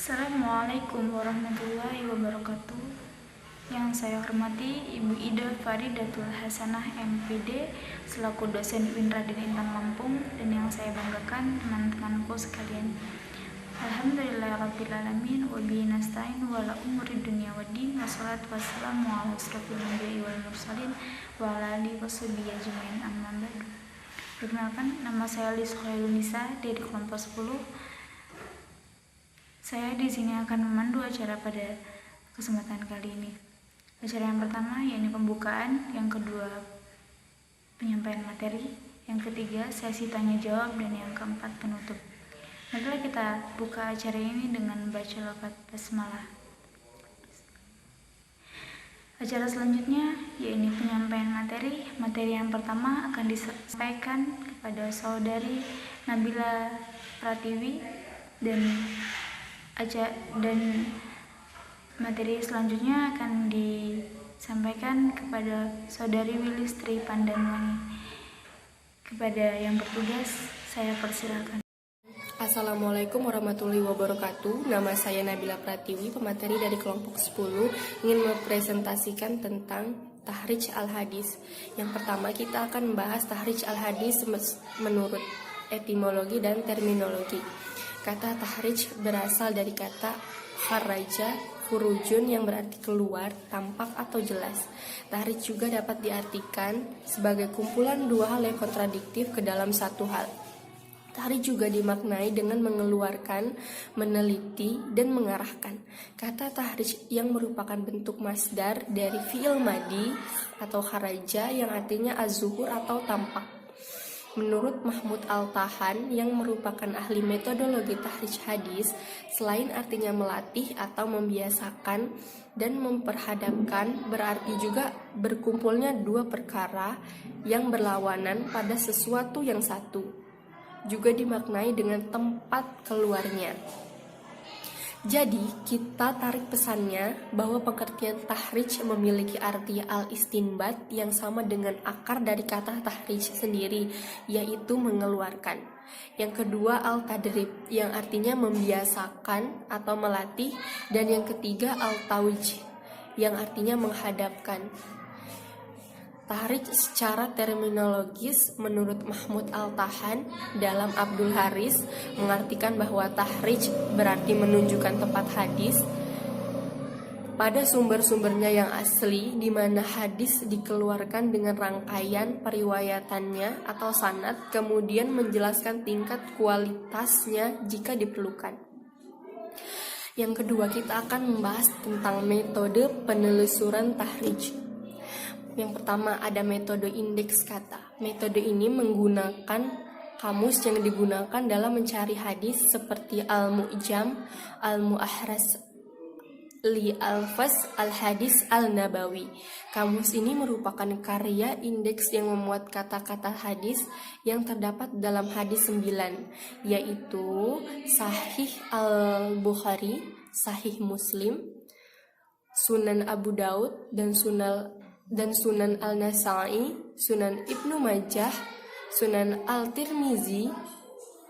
Assalamualaikum warahmatullahi wabarakatuh. Yang saya hormati Ibu Ida Faridatul Hasanah MPD selaku dosen UIN Raden Intan Lampung, dan yang saya banggakan teman-temanku sekalian. Alhamdulillahirabbil alamin wa bihi nasta'in wa la umuri dunya waddin wassalatu wassalamu ala asrofil anbiya'i wal mursalin wa ala alihi washabihi ajmain, amma ba'du. Perkenalkan, nama saya Lis Khairunisa dari kelompok 10. Saya di sini akan memandu acara pada kesempatan kali ini. Acara yang pertama yakni pembukaan, yang kedua penyampaian materi, yang ketiga sesi tanya jawab, dan yang keempat penutup. Marilah kita buka acara ini dengan membaca lafaz basmalah. Acara selanjutnya yakni penyampaian materi. Materi yang pertama akan disampaikan kepada saudari Nabila Pratiwi, dan materi selanjutnya akan disampaikan kepada saudari Wilistri Pandanwangi. Kepada yang bertugas, saya persilakan. Assalamualaikum warahmatullahi wabarakatuh. Nama saya Nabila Pratiwi, pemateri dari kelompok 10, ingin mempresentasikan tentang tahrij al-hadis. Yang pertama kita akan membahas tahrij al-hadis menurut etimologi dan terminologi. Kata tahrij berasal dari kata kharaja, khurujun, yang berarti keluar, tampak atau jelas. Tahrij juga dapat diartikan sebagai kumpulan dua hal yang kontradiktif ke dalam satu hal. Tahrij juga dimaknai dengan mengeluarkan, meneliti, dan mengarahkan. Kata tahrij yang merupakan bentuk masdar dari fi'il madi atau kharaja yang artinya az-zuhur atau tampak. Menurut Mahmud Al-Tahan yang merupakan ahli metodologi tahrij hadis, selain artinya melatih atau membiasakan dan memperhadapkan, berarti juga berkumpulnya dua perkara yang berlawanan pada sesuatu yang satu. Juga dimaknai dengan tempat keluarnya. Jadi, kita tarik pesannya bahwa pengertian tahrij memiliki arti al-istinbat yang sama dengan akar dari kata tahrij sendiri, yaitu mengeluarkan. Yang kedua, al-tadrib, yang artinya membiasakan atau melatih. Dan yang ketiga, al-tawjih, yang artinya menghadapkan. Tahrij secara terminologis menurut Mahmud Al-Tahan dalam Abdul Haris mengartikan bahwa tahrij berarti menunjukkan tempat hadis pada sumber-sumbernya yang asli, di mana hadis dikeluarkan dengan rangkaian periwayatannya atau sanad, kemudian menjelaskan tingkat kualitasnya jika diperlukan. Yang kedua, kita akan membahas tentang metode penelusuran tahrij. Yang pertama ada metode indeks kata. Metode ini menggunakan kamus yang digunakan dalam mencari hadis seperti Al-Mu'jam, Al-Mu'ahras li Al-Fas, Al-Hadis Al-Nabawi. Kamus ini merupakan karya indeks yang memuat kata-kata hadis yang terdapat dalam hadis 9, yaitu Sahih Al-Bukhari, Sahih Muslim, Sunan Abu Daud, dan Sunan Al-Nasa'i, Sunan Ibnu Majah, Sunan Al-Tirmizi,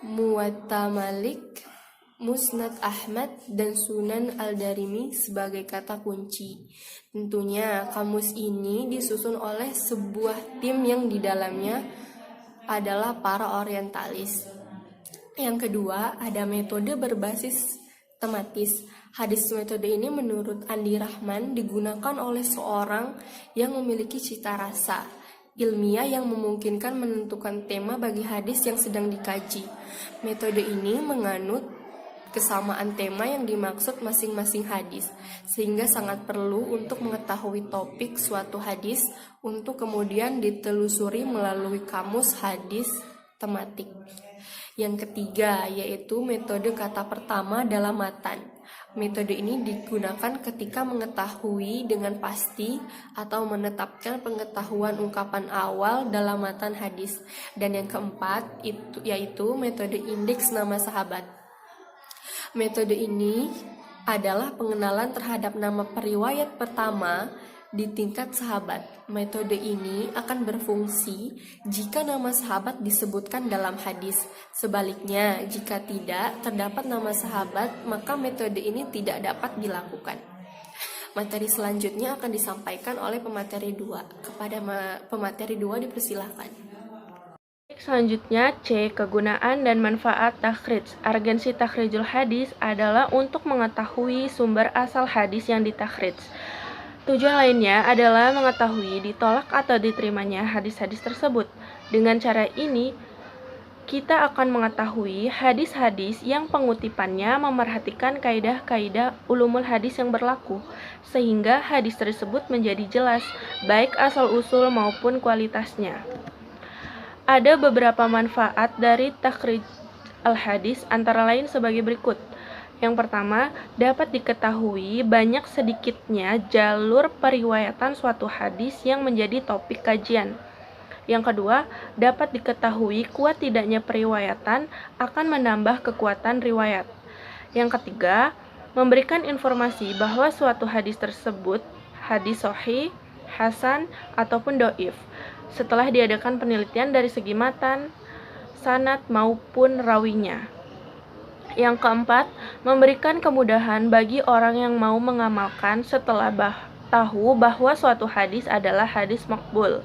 Muwatta Malik, Musnad Ahmad, dan Sunan Al-Darimi sebagai kata kunci. Tentunya kamus ini disusun oleh sebuah tim yang di dalamnya adalah para orientalis. Yang kedua, ada metode berbasis tematis. Hadis metode ini menurut Andi Rahman digunakan oleh seorang yang memiliki cita rasa ilmiah yang memungkinkan menentukan tema bagi hadis yang sedang dikaji. Metode ini menganut kesamaan tema yang dimaksud masing-masing hadis, sehingga sangat perlu untuk mengetahui topik suatu hadis untuk kemudian ditelusuri melalui kamus hadis tematik. Yang ketiga yaitu metode kata pertama dalam matan. Metode ini digunakan ketika mengetahui dengan pasti atau menetapkan pengetahuan ungkapan awal dalam matan hadis. Dan yang keempat yaitu metode indeks nama sahabat. Metode ini adalah pengenalan terhadap nama periwayat pertama di tingkat sahabat. Metode ini akan berfungsi jika nama sahabat disebutkan dalam hadis. Sebaliknya, jika tidak terdapat nama sahabat, maka metode ini tidak dapat dilakukan. Materi selanjutnya akan disampaikan oleh pemateri 2. Kepada pemateri 2 dipersilahkan. Selanjutnya C. Kegunaan dan manfaat takhrij. Urgensi takhrijul hadis adalah untuk mengetahui sumber asal hadis yang ditakhrij. Tujuan lainnya adalah mengetahui ditolak atau diterimanya hadis-hadis tersebut. Dengan cara ini, kita akan mengetahui hadis-hadis yang pengutipannya memerhatikan kaidah-kaidah ulumul hadis yang berlaku, sehingga hadis tersebut menjadi jelas, baik asal-usul maupun kualitasnya. Ada beberapa manfaat dari takhrij al-hadis, antara lain sebagai berikut. Yang pertama, dapat diketahui banyak sedikitnya jalur periwayatan suatu hadis yang menjadi topik kajian. Yang kedua, dapat diketahui kuat tidaknya periwayatan akan menambah kekuatan riwayat. Yang ketiga, memberikan informasi bahwa suatu hadis tersebut hadis sahih, hasan, ataupun dhaif setelah diadakan penelitian dari segi matan, sanad maupun rawinya. Yang keempat, memberikan kemudahan bagi orang yang mau mengamalkan setelah tahu bahwa suatu hadis adalah hadis maqbul.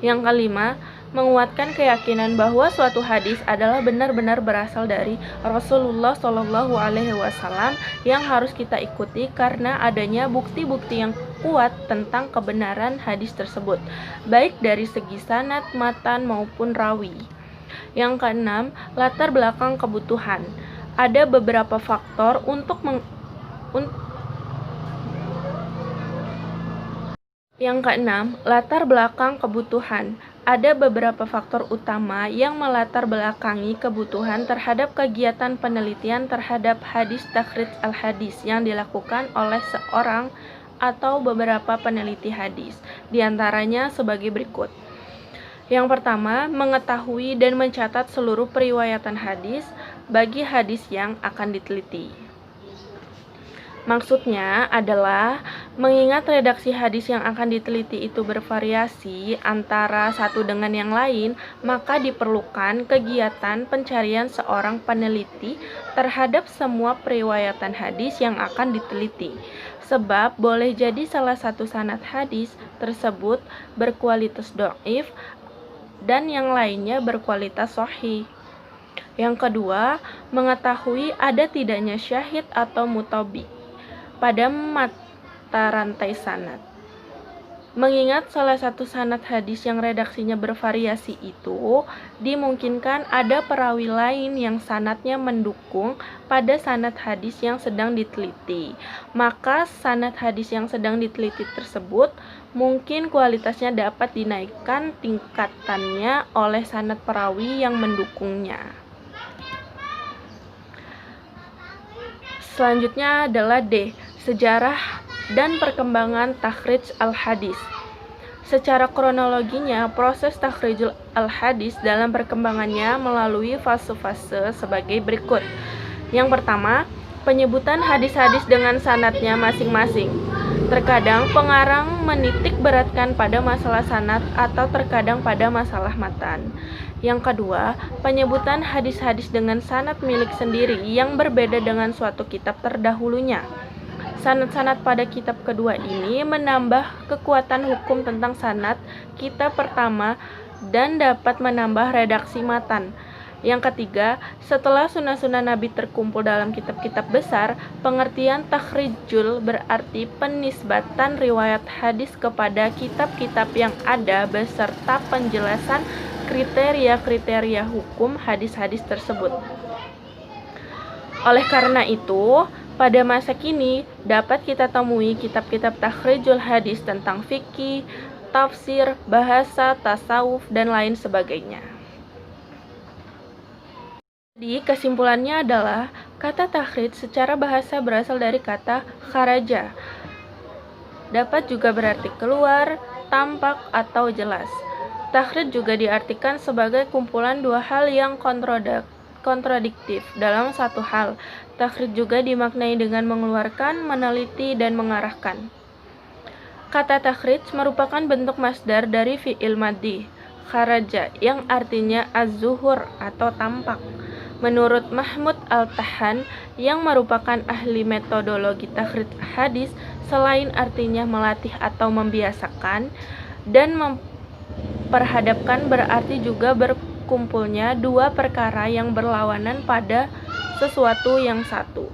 Yang kelima, menguatkan keyakinan bahwa suatu hadis adalah benar-benar berasal dari Rasulullah Shallallahu Alaihi Wasallam yang harus kita ikuti karena adanya bukti-bukti yang kuat tentang kebenaran hadis tersebut, baik dari segi sanad, matan maupun rawi. Yang keenam, latar belakang kebutuhan. Ada beberapa faktor Yang keenam, latar belakang kebutuhan. Ada beberapa faktor utama yang melatar belakangi kebutuhan terhadap kegiatan penelitian terhadap hadis takhrij al-hadis yang dilakukan oleh seorang atau beberapa peneliti hadis. Di antaranya sebagai berikut. Yang pertama, mengetahui dan mencatat seluruh periwayatan hadis bagi hadis yang akan diteliti. Maksudnya adalah mengingat redaksi hadis yang akan diteliti itu bervariasi antara satu dengan yang lain, maka diperlukan kegiatan pencarian seorang peneliti terhadap semua periwayatan hadis yang akan diteliti. Sebab boleh jadi salah satu sanad hadis tersebut berkualitas dhaif dan yang lainnya berkualitas sahih. Yang kedua, mengetahui ada tidaknya syahid atau mutabi pada mata rantai sanad. Mengingat salah satu sanad hadis yang redaksinya bervariasi itu, dimungkinkan ada perawi lain yang sanadnya mendukung pada sanad hadis yang sedang diteliti. Maka sanad hadis yang sedang diteliti tersebut mungkin kualitasnya dapat dinaikkan tingkatannya oleh sanad perawi yang mendukungnya. Selanjutnya adalah D. Sejarah dan perkembangan takhrij al-hadis. Secara kronologinya, proses takhrijul al-hadis dalam perkembangannya melalui fase-fase sebagai berikut. Yang pertama, penyebutan hadis-hadis dengan sanadnya masing-masing. Terkadang pengarang menitik beratkan pada masalah sanad atau terkadang pada masalah matan. Yang kedua, penyebutan hadis-hadis dengan sanad milik sendiri yang berbeda dengan suatu kitab terdahulunya. Sanad-sanad pada kitab kedua ini menambah kekuatan hukum tentang sanad kitab pertama dan dapat menambah redaksi matan. Yang ketiga, setelah sunnah-sunnah Nabi terkumpul dalam kitab-kitab besar, pengertian takhrijul berarti penisbatan riwayat hadis kepada kitab-kitab yang ada beserta penjelasan kriteria-kriteria hukum hadis-hadis tersebut. Oleh karena itu, pada masa kini dapat kita temui kitab-kitab takhrijul hadis tentang fikih, tafsir, bahasa, tasawuf, dan lain sebagainya. Jadi kesimpulannya adalah kata takhrij secara bahasa berasal dari kata kharaja. Dapat juga berarti keluar, tampak, atau jelas. Takhrij juga diartikan sebagai kumpulan dua hal yang kontradiktif dalam satu hal. Takhrij juga dimaknai dengan mengeluarkan, meneliti, dan mengarahkan. Kata takhrij merupakan bentuk masdar dari fi'il madhi, kharaja, yang artinya az-zuhur atau tampak. Menurut Mahmud Al-Tahan, yang merupakan ahli metodologi takhrij hadis, selain artinya melatih atau membiasakan dan memperhadapkan, berarti juga berkumpulnya dua perkara yang berlawanan pada sesuatu yang satu.